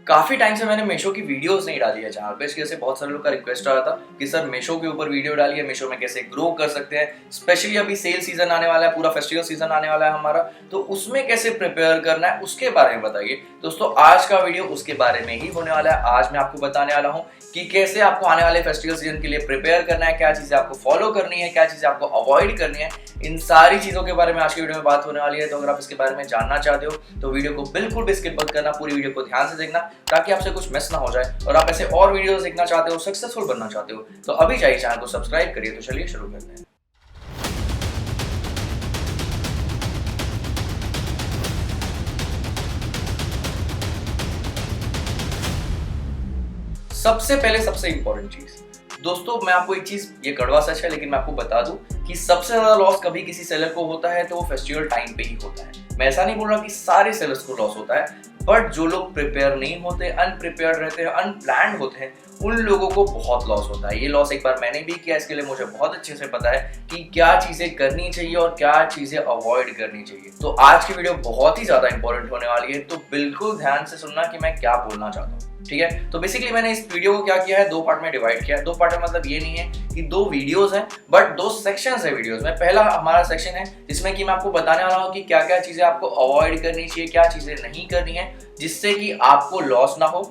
काफी टाइम से मैंने मीशो की वीडियोस नहीं डाली है चैनल पे, इसकी वजह से बहुत सारे लोग का रिक्वेस्ट आया था कि सर मीशो के ऊपर वीडियो डालिए, मीशो में कैसे ग्रो कर सकते हैं, स्पेशली अभी सेल सीजन आने वाला है, पूरा फेस्टिवल सीजन आने वाला है हमारा, तो उसमें कैसे प्रिपेयर करना है उसके बारे में बताइए। दोस्तों आज का वीडियो उसके बारे में ही होने वाला है। आज मैं आपको बताने वाला हूँ कि कैसे आपको आने वाले फेस्टिवल सीजन के लिए प्रिपेयर करना है, क्या चीजें आपको फॉलो करनी है, क्या चीजें आपको अवॉइड करनी है, इन सारी चीजों के बारे में आज की वीडियो में बात होने वाली है। तो अगर आप इसके बारे में जानना चाहते हो तो वीडियो को बिल्कुल भी स्किप मत करना, पूरी वीडियो को ध्यान से देखना ताकि आपसे कुछ मिस ना हो जाए। और आप ऐसे और वीडियोस देखना चाहते हो, सक्सेसफुल बनना चाहते हो तो अभी जाइए चैनल को सब्सक्राइब करिए। तो चलिए शुरू करते हैं। सबसे पहले सबसे इंपॉर्टेंट चीज दोस्तों, मैं आपको एक चीज, ये कड़वा सच है लेकिन मैं आपको बता दूं कि सबसे ज्यादा लॉस कभी किसी सेलर को होता है तो वो फेस्टिवल टाइम पे ही होता है। मैं ऐसा नहीं बोल रहा कि सारे सेलर्स को लॉस होता है, बट जो लोग प्रिपेयर नहीं होते, अनप्रिपेयर्ड रहते हैं, अनप्लान्ड होते हैं, उन लोगों को बहुत लॉस होता है। ये लॉस एक बार मैंने भी किया, इसके लिए मुझे बहुत अच्छे से पता है कि क्या चीजें करनी चाहिए और क्या चीजें अवॉइड करनी चाहिए। तो आज की वीडियो बहुत ही ज्यादा इंपॉर्टेंट होने वाली है, तो बिल्कुल ध्यान से सुनना कि मैं क्या बोलना चाहता हूँ। ठीक है, तो बेसिकली मैंने इस वीडियो को क्या किया है, दो पार्ट में डिवाइड किया है। दो पार्ट में मतलब ये नहीं है कि दो वीडियोस हैं, बट दो सेक्शंस है वीडियोस में। पहला हमारा सेक्शन है जिसमें कि मैं आपको बताने वाला हूँ कि क्या क्या चीजें आपको अवॉइड करनी चाहिए, क्या चीजें नहीं करनी है जिससे कि आपको लॉस ना हो।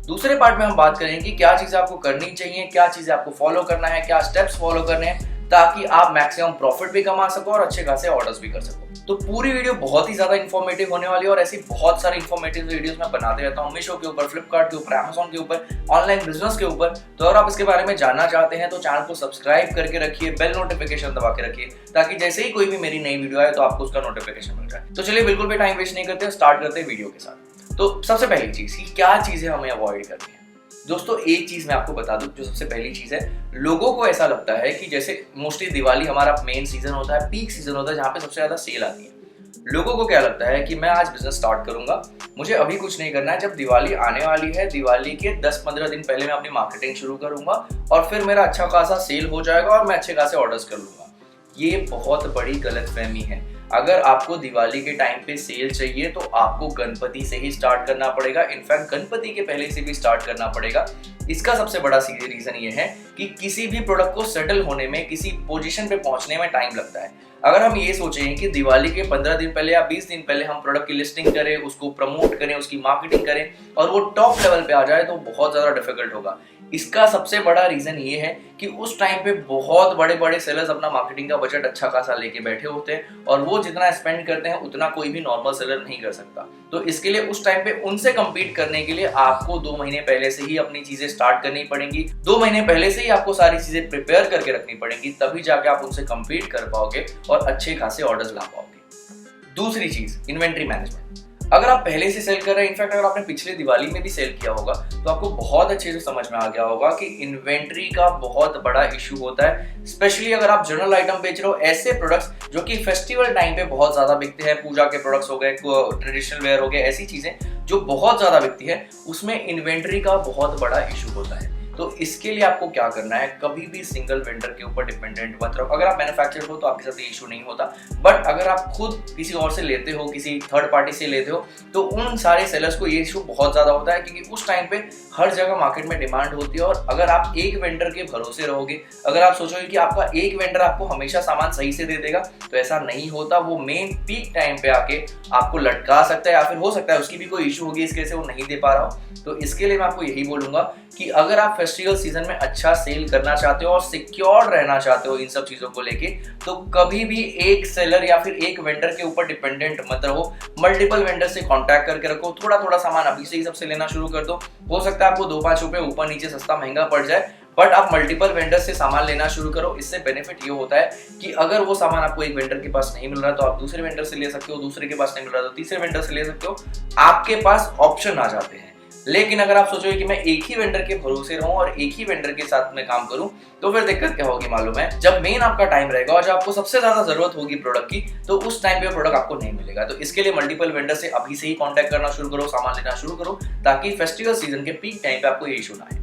दूसरे पार्ट में हम बात करेंगे कि क्या चीजें आपको करनी चाहिए, क्या चीजें आपको फॉलो करना है, क्या स्टेप्स फॉलो करने हैं ताकि आप मैक्सिमम प्रॉफिट भी कमा सको और अच्छे खासे ऑर्डर्स भी कर सको। तो पूरी वीडियो बहुत ही ज्यादा इन्फॉर्मेटिव होने वाली है और ऐसी बहुत सारी इन्फॉर्मेटिव वीडियोस मैं बनाते रहता हूँ मीशो के ऊपर, फ्लिपकार्ट के ऊपर, अमेज़न के ऊपर, ऑनलाइन बिजनेस के ऊपर। तो अगर आप इसके बारे में जानना चाहते हैं तो चैनल को सब्सक्राइब करके रखिए, बेल नोटिफिकेशन दबा के रखिए ताकि जैसे ही कोई भी मेरी नई वीडियो आए तो आपको उसका नोटिफिकेशन मिल जाए। तो चलिए बिल्कुल भी टाइम वेस्ट नहीं करते, स्टार्ट करते हैं वीडियो के साथ। तो सबसे पहली चीज कि क्या चीजें हमें अवॉइड करनी है। दोस्तों एक चीज मैं आपको बता दूं, जो सबसे पहली चीज है, लोगों को ऐसा लगता है कि जैसे मोस्टली दिवाली हमारा मेन सीजन होता है, पीक सीजन होता है जहाँ पे सबसे ज्यादा सेल आती है। लोगों को क्या लगता है कि मैं आज बिजनेस स्टार्ट करूंगा, मुझे अभी कुछ नहीं करना है, जब दिवाली आने वाली है दिवाली के 10-15 दिन पहले मैं अपनी मार्केटिंग शुरू करूंगा और फिर मेरा अच्छा खासा सेल हो जाएगा और मैं अच्छे खासे ऑर्डर्स कर लूंगा। ये बहुत बड़ी गलतफहमी है। अगर आपको दिवाली के टाइम पे सेल चाहिए तो आपको गणपति से ही स्टार्ट करना पड़ेगा, इनफैक्ट गणपति के पहले से भी स्टार्ट करना पड़ेगा। इसका सबसे बड़ा रीजन ये है कि किसी भी प्रोडक्ट को सेटल होने में, किसी पोजीशन पे पहुंचने में टाइम लगता है। अगर हम ये सोचें कि दिवाली के 15 दिन पहले या 20 दिन पहले हम प्रोडक्ट की लिस्टिंग करें, उसको प्रमोट करें, उसकी मार्केटिंग करें और वो टॉप लेवल पे आ जाए तो बहुत ज़्यादा डिफिकल्ट होगा। इसका सबसे बड़ा रीजन ये है कि उस टाइम पे बहुत बड़े बड़े सेलर्स अपना मार्केटिंग का बजट अच्छा खासा लेके बैठे होते हैं और वो जितना स्पेंड करते हैं उतना कोई भी नॉर्मल सेलर नहीं कर सकता। तो इसके लिए उस टाइम पे उनसे कम्पीट करने के लिए आपको 2 महीने पहले से ही अपनी चीजें स्टार्ट करनी पड़ेंगी। 2 महीने पहले से ही आपको सारी चीजें प्रिपेयर करके रखनी पड़ेंगी, तभी जाके आप उनसे कम्पीट कर पाओगे और अच्छे खासे ऑर्डर्स ला पाओगे। दूसरी चीज, इन्वेंट्री मैनेजमेंट। अगर आप पहले से सेल कर रहे हैं, इनफैक्ट अगर आपने पिछले दिवाली में भी सेल किया होगा तो आपको बहुत अच्छे से समझ में आ गया होगा कि इन्वेंट्री का बहुत बड़ा इशू होता है। स्पेशली अगर आप जनरल आइटम बेच रहे हो, ऐसे प्रोडक्ट्स जो कि फेस्टिवल टाइम पे बहुत ज्यादा बिकते हैं, पूजा के प्रोडक्ट्स हो गए, ट्रेडिशनल वेयर हो गए, ऐसी चीजें जो बहुत ज्यादा बिकती है, उसमें इन्वेंट्री का बहुत बड़ा इशू होता है। तो इसके लिए आपको क्या करना है, कभी भी सिंगल वेंडर के ऊपर डिपेंडेंट मत रहो। अगर आप मैन्युफैक्चरर हो तो आपके साथ ये इशू नहीं होता, बट अगर आप खुद किसी और से लेते हो, किसी थर्ड पार्टी से लेते हो, तो उन सारे सेलर्स को ये इशू बहुत ज्यादा होता है क्योंकि उस टाइम पे हर जगह मार्केट में डिमांड होती है। और अगर आप एक वेंडर के भरोसे रहोगे, अगर आप सोचोगे कि आपका एक वेंडर आपको हमेशा सामान सही से दे देगा, तो ऐसा नहीं होता। वो मेन पीक टाइम पे आके आपको लटका सकता है या फिर हो सकता है उसकी भी कोई इशू होगी, इसके से वो नहीं दे पा रहा हो। तो इसके लिए मैं आपको यही बोलूंगा कि अगर आप फेस्टिवल सीजन में अच्छा सेल करना चाहते हो और सिक्योर रहना चाहते हो इन सब चीजों को लेके, तो कभी भी एक सेलर या फिर एक वेंडर के ऊपर डिपेंडेंट मत रहो। मल्टीपल वेंडर से कांटेक्ट करके रखो, थोड़ा थोड़ा सामान अभी से ही सबसे लेना शुरू कर दो। हो सकता है आपको 2-5 रुपए ऊपर नीचे सस्ता महंगा पड़ जाए, बट आप मल्टीपल वेंडर से सामान लेना शुरू करो। इससे बेनिफिट ये होता है कि अगर वो सामान आपको एक वेंडर के पास नहीं मिल रहा तो आप दूसरे वेंडर से ले सकते हो, दूसरे के पास नहीं मिल रहा तो तीसरे वेंडर से ले सकते हो। आपके पास ऑप्शन आ जाते हैं। लेकिन अगर आप सोचोगे कि मैं एक ही वेंडर के भरोसे रहूं और एक ही वेंडर के साथ में काम करूं, तो फिर दिक्कत क्या होगी मालूम है, जब मेन आपका टाइम रहेगा और जब आपको सबसे ज्यादा जरूरत होगी प्रोडक्ट की, तो उस टाइम पे प्रोडक्ट आपको नहीं मिलेगा। तो इसके लिए मल्टीपल वेंडर से अभी से ही कांटेक्ट करना शुरू करो, सामान लेना शुरू करो, ताकि फेस्टिवल सीजन के पीक टाइम पे आपको ये इशू ना आए।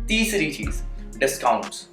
तीसरी चीज, डिस्काउंट्स।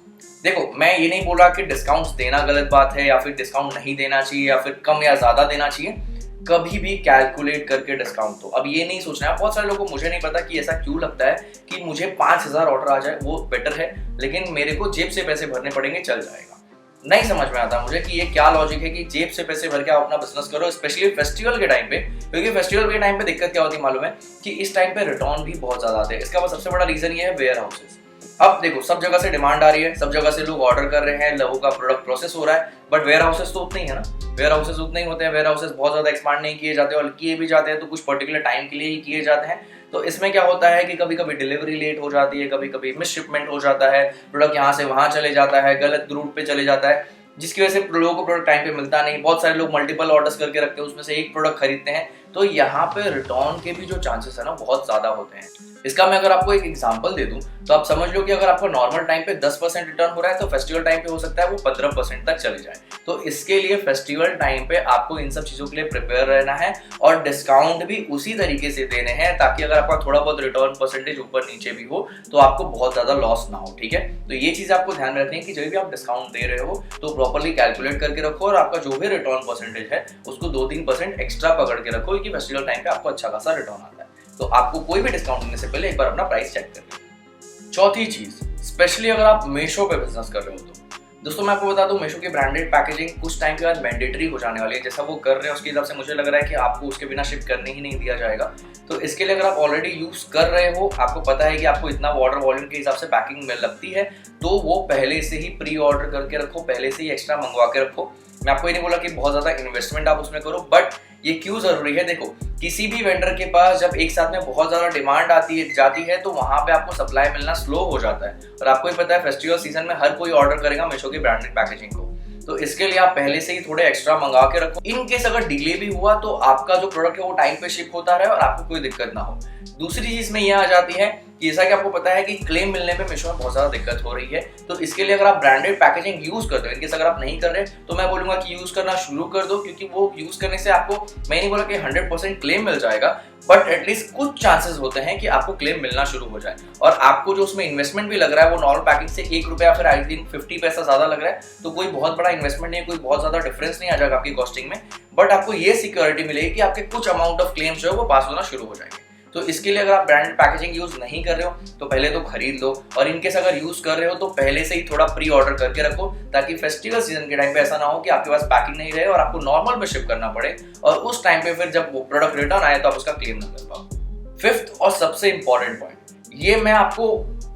देखो, मैं ये नहीं बोल रहा कि डिस्काउंट्स देना गलत बात है या फिर डिस्काउंट नहीं देना चाहिए या फिर कम या ज्यादा देना चाहिए। कभी भी कैलकुलेट करके डिस्काउंट दो। अब ये नहीं सोचना है, बहुत सारे लोगों को, मुझे नहीं पता कि ऐसा क्यों लगता है कि मुझे 5,000 ऑर्डर आ जाए वो बेटर है, लेकिन मेरे को जेब से पैसे भरने पड़ेंगे चल जाएगा। नहीं समझ में आता मुझे कि ये क्या लॉजिक है कि जेब से पैसे भर के आप अपना बिजनेस करो, स्पेशली फेस्टिवल के टाइम पे। क्योंकि फेस्टिवल के टाइम पे दिक्कत क्या होती है मालूम है कि इस टाइम पे रिटर्न भी बहुत ज्यादा आते हैं। इसका सबसे बड़ा रीजन ये है वेयर हाउसेस। अब देखो, सब जगह से डिमांड आ रही है, सब जगह से लोग ऑर्डर कर रहे हैं, लोगों का प्रोडक्ट प्रोसेस हो रहा है, बट वेयर हाउसेस तो उतने ही है ना। वेयर हाउसेस उतने ही होते हैं, वेयर हाउसेस बहुत ज्यादा एक्सपांड नहीं किए जाते, और किए भी जाते हैं तो कुछ पर्टिकुलर टाइम के लिए ही किए जाते हैं। तो इसमें क्या होता है कि कभी कभी डिलीवरी लेट हो जाती है, कभी कभी मिस शिपमेंट हो जाता है, प्रोडक्ट यहाँ से वहां चले जाता है, गलत रूट पे चले जाता है, जिसकी वजह से लोगों को प्रोडक्ट टाइम पे मिलता नहीं। बहुत सारे लोग मल्टीपल ऑर्डर्स करके रखते हैं, उसमें से एक प्रोडक्ट खरीदते हैं, तो यहाँ पे रिटर्न के भी जो चांसेस है ना बहुत ज्यादा होते हैं। इसका मैं अगर आपको एक एग्जांपल दे दूं तो आप समझ लो कि अगर आपका नॉर्मल टाइम पे 10% रिटर्न हो रहा है तो फेस्टिवल टाइम पे हो सकता है वो 15% तक चले जाए। तो इसके लिए फेस्टिवल टाइम पे आपको इन सब चीजों के लिए प्रिपेयर रहना है, और डिस्काउंट भी उसी तरीके से देने हैं ताकि अगर आपका थोड़ा बहुत रिटर्न परसेंटेज ऊपर नीचे भी हो तो आपको बहुत ज्यादा लॉस ना हो। ठीक है, तो ये चीज आपको ध्यान रखनी है कि जब भी आप डिस्काउंट दे रहे हो तो प्रॉपर्ली कैलकुलेट करके रखो, और आपका जो भी रिटर्न परसेंटेज है उसको 2-3% एक्स्ट्रा पकड़ के रखो कि फेस्टिवल टाइम पे आपको अच्छा खासा रिटर्न आता है। तो आपको कोई भी डिस्काउंट देने से पहले एक बार अपना प्राइस चेक कर लें। चौथी चीज, स्पेशली अगर आप मीशो पे बिजनेस कर रहे हो तो दोस्तों मैं आपको बता दूं, मीशो की ब्रांडेड पैकेजिंग कुछ टाइम के बाद मैंडेटरी हो जाने वाली है। जैसा वो कर रहे हैं उसके हिसाब से मुझे लग रहा है कि आपको उसके बिना शिप करने ही नहीं दिया जाएगा। तो इसके लिए अगर आप ऑलरेडी यूज कर रहे हो, आपको पता है कि आपको इतना ऑर्डर वॉल्यूम के हिसाब से पैकिंग में लगती है, तो वो पहले से ही प्री ऑर्डर करके रखो, पहले से ही एक्स्ट्रा मंगवा के रखो। मैं आपको ये नहीं बोला कि बहुत ज्यादा इन्वेस्टमेंट आप उसमें करो, बट ये क्यों जरूरी है, देखो किसी भी वेंडर के पास जब एक साथ में बहुत ज्यादा डिमांड जाती है तो वहां पे आपको सप्लाई मिलना स्लो हो जाता है। और आपको ही पता है फेस्टिवल सीजन में हर कोई ऑर्डर करेगा मीशो की ब्रांडेड पैकेजिंग को, तो इसके लिए आप पहले से ही थोड़े एक्स्ट्रा मंगा के रखो। इन केस अगर डिले भी हुआ तो आपका जो प्रोडक्ट है वो टाइम पे शिप होता रहे और आपको कोई दिक्कत ना हो। दूसरी चीज में यह आ जाती है कि जैसा कि आपको पता है कि क्लेम मिलने में मीशो में बहुत ज्यादा दिक्कत हो रही है, तो इसके लिए अगर आप ब्रांडेड पैकेजिंग यूज करते हो, इनकेस अगर आप नहीं कर रहे तो मैं बोलूंगा कि यूज करना शुरू कर दो, क्योंकि वो यूज करने से आपको, मैं नहीं बोला कि 100% क्लेम मिल जाएगा, बट एटलीस्ट कुछ चांसेस होते हैं कि आपको क्लेम मिलना शुरू हो जाए। और आपको जो उसमें इन्वेस्टमेंट भी लग रहा है वो नॉर्मल पैकिंग से 1 रुपया फिर आई थिंक 50 पैसा ज्यादा लग रहा है, तो कोई बहुत बड़ा इन्वेस्टमेंट नहीं है, कोई बहुत ज्यादा डिफरेंस नहीं आ जाएगा आपकी कॉस्टिंग में, बट आपको ये सिक्योरिटी मिलेगी कि आपके कुछ अमाउंट ऑफ क्लेम्स जो है वो पास होना शुरू हो जाएंगे। तो इसके लिए अगर आप ब्रांडेड पैकेजिंग यूज नहीं कर रहे हो तो पहले तो खरीद लो, और इनकेस अगर यूज कर रहे हो तो पहले से ही थोड़ा प्री ऑर्डर करके रखो, ताकि फेस्टिवल सीजन के टाइम पे ऐसा ना हो कि आपके पास पैकिंग नहीं रहे और आपको नॉर्मल में शिप करना पड़े, और उस टाइम पे फिर जब वो प्रोडक्ट रिटर्न आए तो आप उसका क्लेम ना कर पाओ। फिफ्थ और सबसे इंपॉर्टेंट पॉइंट, ये मैं आपको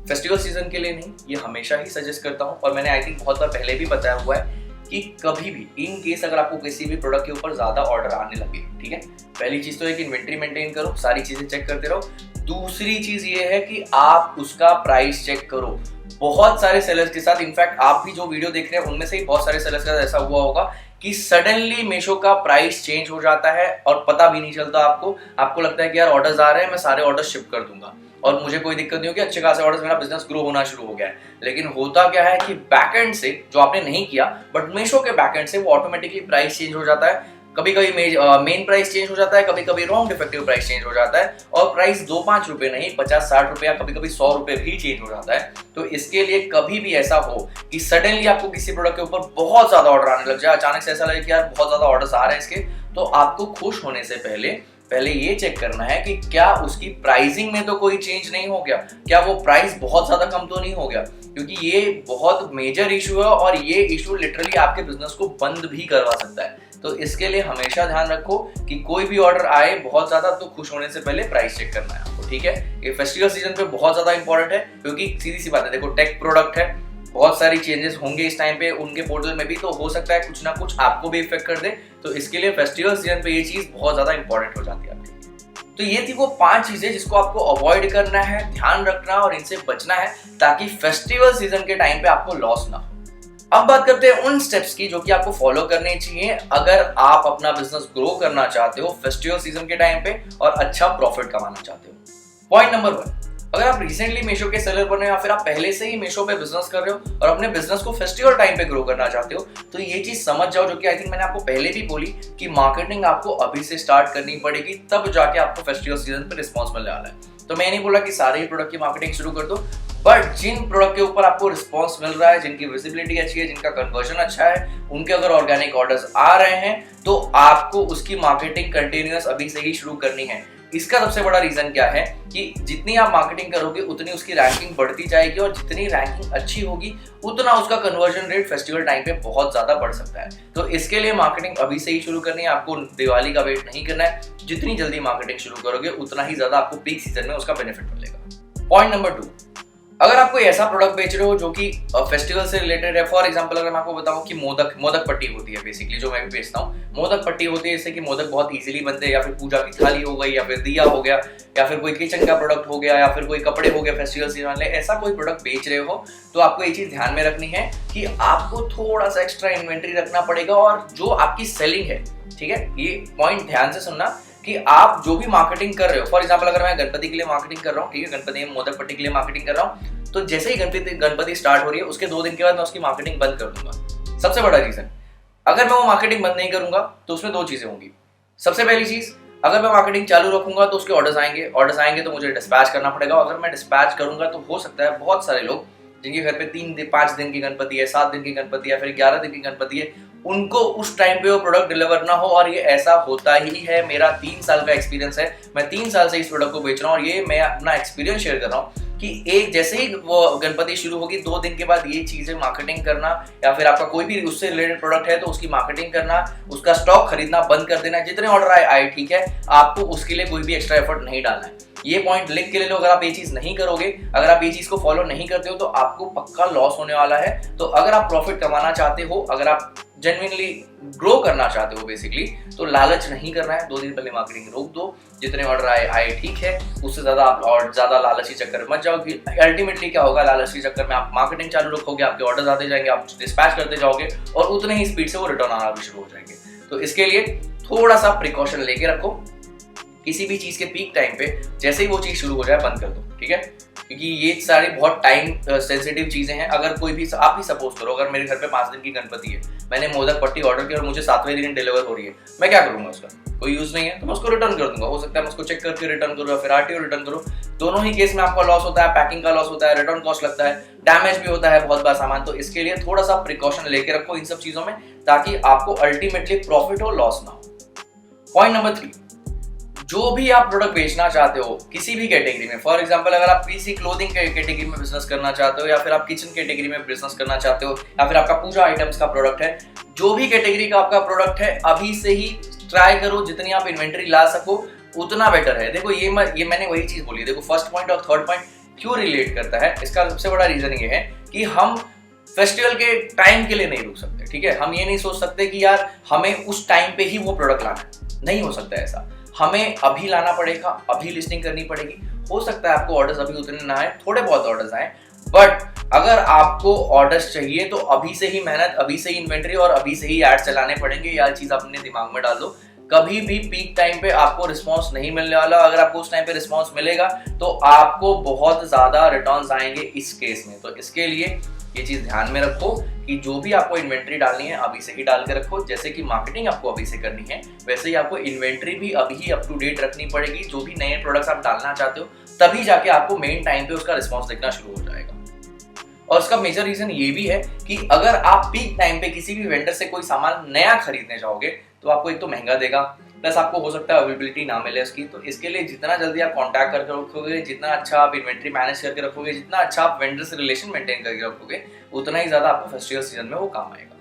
फेस्टिवल सीजन के लिए नहीं, ये हमेशा ही सजेस्ट करता हूँ, और मैंने आई थिंक बहुत बार पहले भी बताया हुआ है कि कभी भी इन केस अगर आपको किसी भी प्रोडक्ट के ऊपर ज्यादा ऑर्डर आने लगे, ठीक है, पहली चीज तो है कि इन्वेंट्री मेंटेन करो, सारी चीजें चेक करते रहो। दूसरी चीज ये है कि आप उसका प्राइस चेक करो। बहुत सारे सेलर्स के साथ, इनफैक्ट आप भी जो वीडियो देख रहे हैं उनमें से ही बहुत सारे सेलर्स के साथ ऐसा हुआ होगा कि सडनली मीशो का प्राइस चेंज हो जाता है और पता भी नहीं चलता आपको लगता है कि यार ऑर्डर्स आ रहे हैं, मैं सारे ऑर्डर शिप कर दूंगा और मुझे कोई दिक्कत नहीं होगी, अच्छे खासे ऑर्डर्स, मेरा बिजनेस ग्रो होना शुरू हो गया है। लेकिन होता क्या है कि बैकएंड से जो आपने नहीं किया, बट मीशो के बैकएंड से वो ऑटोमेटिकली प्राइस चेंज हो जाता है। कभी कभी मेन प्राइस चेंज हो जाता है, कभी कभी रॉन्ग डिफेक्टिव प्राइस चेंज हो जाता है, और प्राइस 2-5 रुपए नहीं 50-60 रुपया, कभी कभी 100 रुपए भी चेंज हो जाता है। तो इसके लिए कभी भी ऐसा हो कि सडनली आपको किसी प्रोडक्ट के ऊपर बहुत ज्यादा ऑर्डर आने लग जाए, अचानक से ऐसा लगे कि यार बहुत ज्यादा ऑर्डर्स आ रहे हैं इसके, तो आपको खुश होने से पहले ये चेक करना है कि क्या उसकी प्राइसिंग में तो कोई चेंज नहीं हो गया, क्या वो प्राइस बहुत ज्यादा कम तो नहीं हो गया, क्योंकि ये बहुत मेजर इशू है और ये इशू लिटरली आपके बिजनेस को बंद भी करवा सकता है। तो इसके लिए हमेशा ध्यान रखो कि कोई भी ऑर्डर आए बहुत ज्यादा तो खुश होने से पहले प्राइस चेक करना है आपको, ठीक है। ये फेस्टिवल सीजन पे बहुत ज्यादा इंपॉर्टेंट है, क्योंकि सीधी सी बात है, देखो टेक प्रोडक्ट है, बहुत सारी चेंजेस होंगे इस टाइम पे उनके पोर्टल में भी, तो हो सकता है कुछ ना कुछ आपको भी इफेक्ट कर दे। तो इसके लिए फेस्टिवल सीजन पे ये चीज बहुत ज्यादा इंपॉर्टेंट हो जाती है आपके लिए। तो ये थी वो 5 चीजें जिसको आपको अवॉइड करना है, ध्यान रखना और इनसे बचना है, ताकि फेस्टिवल सीजन के टाइम पे आपको लॉस ना हो। अब बात करते हैं उन स्टेप्स की जो कि आपको फॉलो करने चाहिए अगर आप अपना बिजनेस ग्रो करना चाहते हो फेस्टिवल सीजन के टाइम पे और अच्छा प्रॉफिट कमाना चाहते हो। पॉइंट नंबर 1, अगर आप रिसेंटली मीशो के सेलर बने या फिर आप पहले से ही मीशो पे बिजनेस कर रहे हो और अपने बिजनेस को फेस्टिवल टाइम पे ग्रो करना चाहते हो, तो ये चीज समझ जाओ, जो कि आई थिंक मैंने आपको पहले भी बोली कि मार्केटिंग आपको अभी से स्टार्ट करनी पड़ेगी, तब जाके आपको फेस्टिवल सीजन पे रिस्पॉन्स मिलने वाला है। तो मैं नहीं बोला कि सारे ही प्रोडक्ट की मार्केटिंग शुरू कर दो, बट जिन प्रोडक्ट के ऊपर आपको रिस्पॉन्स मिल रहा है, जिनकी विजिबिलिटी अच्छी है, जिनका कन्वर्जन अच्छा है, उनके अगर ऑर्गेनिक ऑर्डर्स आ रहे हैं, तो आपको उसकी मार्केटिंग कंटिन्यूअस अभी से ही शुरू करनी है। इसका सबसे बड़ा रीजन क्या है कि जितनी आप मार्केटिंग करोगे उतनी उसकी रैंकिंग बढ़ती जाएगी, और जितनी रैंकिंग अच्छी होगी उतना उसका कन्वर्जन रेट फेस्टिवल टाइम पे बहुत ज्यादा बढ़ सकता है। तो इसके लिए मार्केटिंग अभी से ही शुरू करनी है, आपको दिवाली का वेट नहीं करना है। जितनी जल्दी मार्केटिंग शुरू करोगे उतना ही ज्यादा आपको पीक सीजन में उसका बेनिफिट मिलेगा। पॉइंट नंबर 2, अगर आप कोई ऐसा प्रोडक्ट बेच रहे हो जो कि फेस्टिवल से रिलेटेड है, फॉर एग्जांपल अगर मैं आपको बताऊं कि मोदक पट्टी होती है, बेसिकली जो मैं भी बेचता हूं, मोदक पट्टी होती है, जैसे कि मोदक बहुत इजीली बनते हैं, या फिर पूजा की थाली हो गई, या फिर दिया हो गया, या फिर कोई किचन का प्रोडक्ट हो गया, या फिर कोई कपड़े हो गए फेस्टिवल सीजन वाले, ऐसा कोई प्रोडक्ट बेच रहे हो तो आपको ये चीज ध्यान में रखनी है कि आपको थोड़ा सा एक्स्ट्रा इन्वेंट्री रखना पड़ेगा। और जो आपकी सेलिंग है, ठीक है, ये पॉइंट ध्यान से सुनना कि आप जो भी मार्केटिंग कर रहे हो, फॉर एग्जांपल अगर मैं गणपति के लिए मार्केटिंग कर रहा हूँ, ठीक है, गणपति में मोदक पट्टी के लिए मार्केटिंग कर रहा हूँ, तो जैसे ही गणपति स्टार्ट हो रही है उसके 2 दिन के बाद मैं उसकी मार्केटिंग बंद कर दूंगा। सबसे बड़ा रीजन, अगर मैं वो मार्केटिंग बंद नहीं करूंगा तो उसमें 2 चीजें होंगी। सबसे पहली चीज, अगर मैं मार्केटिंग चालू रखूंगा तो उसके ऑर्डर्स आएंगे तो मुझे डिस्पैच करना पड़ेगा। अगर मैं डिस्पैच करूंगा तो हो सकता है बहुत सारे लोग जिनके घर पे 5 दिन की गणपति है, 7 दिन की गणपति है, फिर 11 दिन की गणपति है, उनको उस टाइम पे वो प्रोडक्ट डिलीवर ना हो। और ये ऐसा होता ही है, मेरा 3 साल का एक्सपीरियंस है, मैं 3 साल से इस प्रोडक्ट को बेच रहा हूँ, और ये मैं अपना एक्सपीरियंस शेयर कर रहा हूँ कि एक जैसे ही वो गणपति शुरू होगी 2 दिन के बाद ये चीजें मार्केटिंग करना, या फिर आपका कोई भी उससे रिलेटेड प्रोडक्ट है तो उसकी मार्केटिंग करना, उसका स्टॉक खरीदना बंद कर देना। जितने ऑर्डर आए ठीक है, आपको उसके लिए कोई भी एक्स्ट्रा एफर्ट नहीं डालना है। ये पॉइंट लिख के ले लो। अगर आप ये चीज नहीं करोगे, अगर आप ये चीज को फॉलो नहीं करते हो, तो आपको पक्का लॉस होने वाला है। तो अगर आप प्रॉफिट कमाना चाहते हो, अगर आप जेन्युइनली ग्रो करना चाहते हो बेसिकली, तो लालच नहीं करना है। 2 दिन पहले मार्केटिंग रोक दो, जितने ऑर्डर आए ठीक है, उससे ज्यादा आप और ज्यादा लालची चक्कर मत जाओ। कि अल्टीमेटली क्या होगा, लालची चक्कर में आप मार्केटिंग चालू रखोगे, आपके ऑर्डर आते जाएंगे, आप डिस्पैच करते जाओगे, और उतने ही स्पीड से वो रिटर्न आना भी शुरू हो जाएंगे। तो इसके लिए थोड़ा सा प्रिकॉशन लेके रखो। किसी भी चीज के पीक टाइम पे जैसे ही वो चीज शुरू हो जाए बंद कर दो, ठीक है, क्योंकि ये सारी बहुत टाइम सेंसिटिव चीजें हैं। अगर कोई भी, आप ही सपोज करो, अगर मेरे घर पे 5 दिन की गणपति है, मैंने मोदक पट्टी ऑर्डर की और मुझे 7वें दिन डिलीवर हो रही है, मैं क्या करूंगा? उसका कोई यूज नहीं है तो मैं उसको रिटर्न कर दूंगा। हो सकता है मैं उसको चेक करके रिटर्न करूँ या फिर आरटीओ रिटर्न करूँ। दोनों ही केस में आपका लॉस होता है, पैकिंग का लॉस होता है, रिटर्न कॉस्ट लगता है, डैमेज भी होता है बहुत बार सामान। तो इसके लिए थोड़ा सा प्रिकॉशन लेके रखो इन सब चीजों में, ताकि आपको अल्टीमेटली प्रॉफिट हो, लॉस ना हो। पॉइंट नंबर 3, जो भी आप प्रोडक्ट बेचना चाहते हो किसी भी कैटेगरी में, फॉर एग्जांपल अगर आप पीसी क्लोथिंग कैटेगरी में बिजनेस करना चाहते हो, या फिर आप किचन कैटेगरी में बिजनेस करना चाहते हो, या फिर आपका पूजा आइटम्स का प्रोडक्ट है, जो भी कैटेगरी का आपका प्रोडक्ट है, अभी से ही ट्राई करो जितनी आप इन्वेंट्री ला सको उतना बेटर है। देखो ये मैंने वही चीज बोली। देखो फर्स्ट पॉइंट और थर्ड पॉइंट क्यों रिलेट करता है, इसका सबसे बड़ा रीजन ये है कि हम फेस्टिवल के टाइम के लिए नहीं रुक सकते, ठीक है। हम ये नहीं सोच सकते कि यार हमें उस टाइम पे ही वो प्रोडक्ट लाना है, नहीं हो सकता ऐसा। हमें अभी लाना पड़ेगा, अभी लिस्टिंग करनी पड़ेगी। हो सकता है आपको ऑर्डर्स अभी उतने ना आए, थोड़े बहुत ऑर्डर्स आए, बट अगर आपको ऑर्डर्स चाहिए तो अभी से ही मेहनत, अभी से ही इन्वेंट्री और अभी से ही एड चलाने पड़ेंगे। यह चीज अपने दिमाग में डाल दो। कभी भी पीक टाइम पे आपको रिस्पांस नहीं मिलने वाला। अगर आपको उस टाइम पे रिस्पांस मिलेगा तो आपको बहुत ज्यादा रिटर्न्स आएंगे इस केस में। तो इसके लिए ये चीज ध्यान में रखो कि जो भी आपको इन्वेंट्री डालनी है अभी से ही डाल के रखो। जैसे कि मार्केटिंग आपको अभी से करनी है, वैसे ही आपको इन्वेंट्री भी अभी ही अप टू डेट रखनी पड़ेगी। जो भी नए प्रोडक्ट्स आप डालना चाहते हो तभी जाके आपको मेन टाइम पे उसका रिस्पांस दिखना शुरू हो जाएगा। और इसका मेजर रीजन ये भी है कि अगर आप पीक टाइम पे किसी भी वेंडर से कोई सामान नया खरीदने जाओगे तो आपको एक तो महंगा देगा, प्लस आपको हो सकता है अवेलेबिलिटी ना मिले उसकी। तो इसके लिए जितना जल्दी आप कांटेक्ट करके रखोगे, जितना अच्छा आप इन्वेंट्री मैनेज करके रखोगे, जितना अच्छा आप वेंडर से रिलेशन मेंटेन करके रखोगे, उतना ही ज्यादा आपको फेस्टिवल सीजन में वो काम आएगा।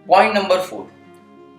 पॉइंट नंबर 4,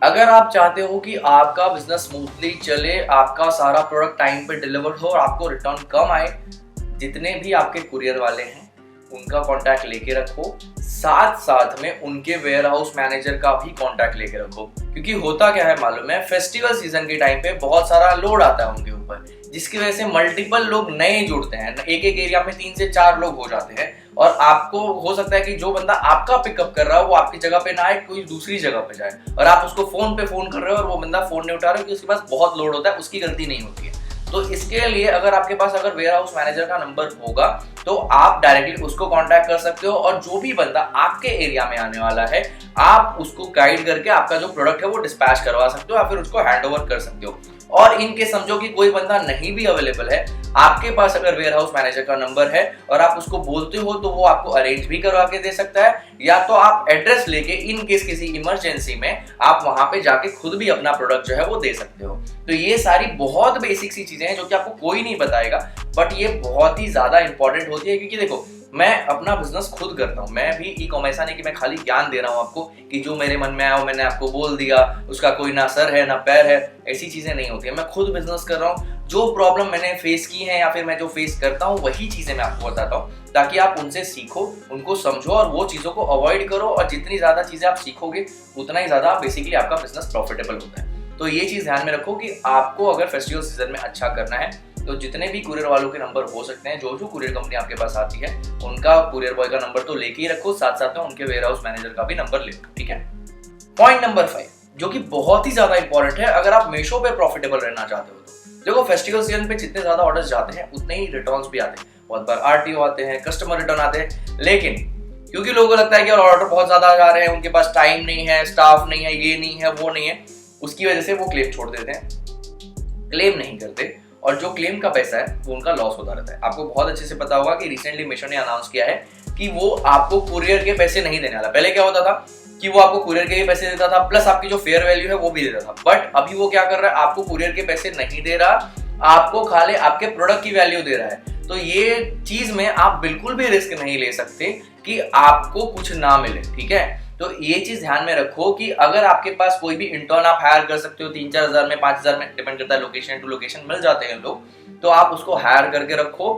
अगर आप चाहते हो कि आपका बिजनेस स्मूथली चले, आपका सारा प्रोडक्ट टाइम पे डिलीवर हो और आपको रिटर्न कम आए, जितने भी आपके कुरियर वाले हैं उनका कांटेक्ट लेके रखो। साथ साथ में उनके वेयर हाउस मैनेजर का भी कांटेक्ट लेके रखो, क्योंकि होता क्या है मालूम है, फेस्टिवल सीजन के टाइम पे बहुत सारा लोड आता है उनके ऊपर, जिसकी वजह से मल्टीपल लोग नए जुड़ते हैं। एक एक एरिया में 3 से 4 लोग हो जाते हैं और आपको हो सकता है कि जो बंदा आपका पिकअप कर रहा है वो आपकी जगह पे ना आए, कोई दूसरी जगह पे जाए, और आप उसको फोन पे फोन कर रहे हो और वो बंदा फोन नहीं उठा रहा है क्योंकि उसके पास बहुत लोड होता है। उसकी गलती नहीं होती है। तो इसके लिए अगर आपके पास अगर वेयर हाउस मैनेजर का नंबर होगा तो आप डायरेक्टली उसको कांटेक्ट कर सकते हो, और जो भी बंदा आपके एरिया में आने वाला है आप उसको गाइड करके आपका जो प्रोडक्ट है वो डिस्पैच करवा सकते हो या फिर उसको हैंड ओवर कर सकते हो। और इनके समझो कि कोई बंदा नहीं भी अवेलेबल है, आपके पास अगर वेयर हाउस मैनेजर का नंबर है और आप उसको बोलते हो तो वो आपको अरेंज भी करवा के दे सकता है, या तो आप एड्रेस लेके इन केस किसी इमरजेंसी में आप वहां पे जाके खुद भी अपना प्रोडक्ट जो है वो दे सकते हो। तो ये सारी बहुत बेसिक सी चीजें हैं जो कि आपको कोई नहीं बताएगा, बट ये बहुत ही ज्यादा इंपॉर्टेंट होती है। क्योंकि देखो, मैं अपना बिजनेस खुद करता हूँ, मैं भी ई-कॉमर्स नहीं कि मैं खाली ज्ञान दे रहा हूँ आपको कि जो मेरे मन में आया वो मैंने आपको बोल दिया, उसका कोई ना सर है ना पैर है, ऐसी चीजें नहीं होती है। मैं खुद बिजनेस कर रहा हूँ, जो प्रॉब्लम मैंने फेस की है या फिर मैं जो फेस करता हूँ वही चीजें मैं आपको बताता हूँ, ताकि आप उनसे सीखो, उनको समझो और वो चीजों को अवॉइड करो। और जितनी ज्यादा चीजें आप सीखोगे उतना ही ज्यादा बेसिकली आपका बिजनेस प्रॉफिटेबल होता है। तो ये चीज ध्यान में रखो कि आपको अगर फेस्टिवल सीजन में अच्छा करना है तो जितने भी कुरियर वालों के नंबर हो सकते हैं, जो कुरियर कंपनी आपके पास आती है उनका कुरियर बॉय का नंबर तो लेके ही रखो, साथ साथ में उनके वेयर हाउस मैनेजर का भी नंबर ले लो, ठीक है। पॉइंट नंबर 5 जो कि बहुत ही ज्यादा इंपॉर्टेंट है अगर आप मीशो पे प्रॉफिटेबल रहना चाहते हो तो। देखो, फेस्टिवल सीजन पे जितने ज्यादा ऑर्डर्स जाते हैं उतने ही रिटर्न्स भी आते हैं, बहुत बार आरटीओ आते हैं, कस्टमर रिटर्न आते हैं, लेकिन क्योंकि लोगों को लगता है कि ऑर्डर बहुत ज्यादा आ रहे हैं, उनके पास टाइम नहीं है, स्टाफ नहीं है, ये नहीं है, वो नहीं है, उसकी वजह से वो क्लेम छोड़ देते हैं, क्लेम नहीं करते, और जो क्लेम का पैसा है वो उनका लॉस होता रहता है। आपको बहुत अच्छे से पता होगा कि रिसेंटली मीशो ने अनाउंस किया है कि वो आपको कुरियर के पैसे नहीं देने वाला। पहले क्या होता था कि वो आपको कुरियर के भी पैसे देता था, प्लस आपकी जो फेयर वैल्यू है वो भी देता था, बट अभी वो क्या कर रहा है, आपको कुरियर के पैसे नहीं दे रहा, आपको खाली आपके प्रोडक्ट की वैल्यू दे रहा है। तो ये चीज में आप बिल्कुल भी रिस्क नहीं ले सकते कि आपको कुछ ना मिले, ठीक है। तो ये चीज ध्यान में रखो कि अगर आपके पास कोई भी इंटर्न आप हायर कर सकते हो, 3-4 हजार में, 5 हजार में, डिपेंड करता है, लोकेशन टू लोकेशन मिल जाते हैं लोग, तो आप उसको हायर करके रखो।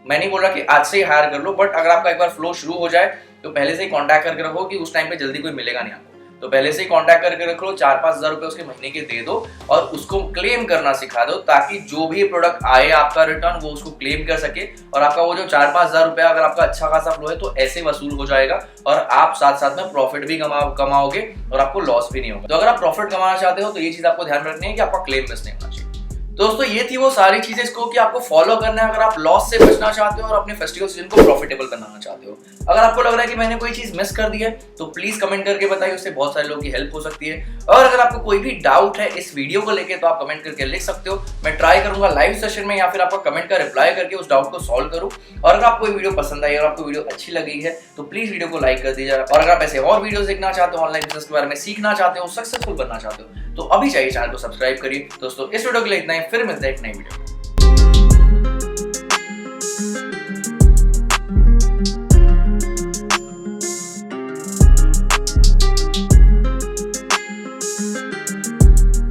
मैं नहीं बोल रहा कि आज से ही हायर कर लो, बट अगर आपका एक बार फ्लो शुरू हो जाए तो पहले से ही कॉन्टैक्ट करके रखो कि उस टाइम पे जल्दी कोई मिलेगा नहीं आपको, तो पहले से ही कॉन्टैक्ट करके रख लो, 4-5 हजार रुपए उसके महीने के दे दो और उसको क्लेम करना सिखा दो, ताकि जो भी प्रोडक्ट आए आपका रिटर्न वो उसको क्लेम कर सके, और आपका वो जो 4-5 हजार रुपया अगर आपका अच्छा खासा फ्लो है तो ऐसे वसूल हो जाएगा, और आप साथ साथ में प्रॉफिट भी कमाओगे और आपको लॉस भी नहीं होगा। तो अगर आप प्रॉफिट कमाना चाहते हो तो ये चीज आपको ध्यान रखनी है कि आपका क्लेम मिस नहीं होना चाहिए। दोस्तों, ये थी वो सारी चीजें इसको कि आपको फॉलो करना है अगर आप लॉस से बचना चाहते हो और अपने फेस्टिवल सीजन को प्रॉफिटेबल बनाना चाहते हो। अगर आपको लग रहा है कि मैंने कोई चीज मिस कर दी है तो प्लीज कमेंट करके बताइए, उससे बहुत सारे लोगों की हेल्प हो सकती है। और अगर आपको कोई भी डाउट है इस वीडियो को लेके तो आप कमेंट करके लिख सकते हो, मैं ट्राई करूंगा लाइव सेशन में या फिर आपका कमेंट का रिप्लाई करके उस डाउट को सॉल्व करूं। और अगर आपको वीडियो पसंद आई और आपको वीडियो अच्छी लगी है तो प्लीज वीडियो को लाइक कर दीजिए। और अगर आप ऐसे और वीडियो देखना चाहते हो, ऑनलाइन बिजनेस के बारे में सीखना चाहते हो, सक्सेसफुल बनना चाहते हो, तो अभी चाहिए चैनल को सब्सक्राइब करिए। दोस्तों, इस वीडियो के लिए इतना ही, फिर मिलते हैं एक नई वीडियो।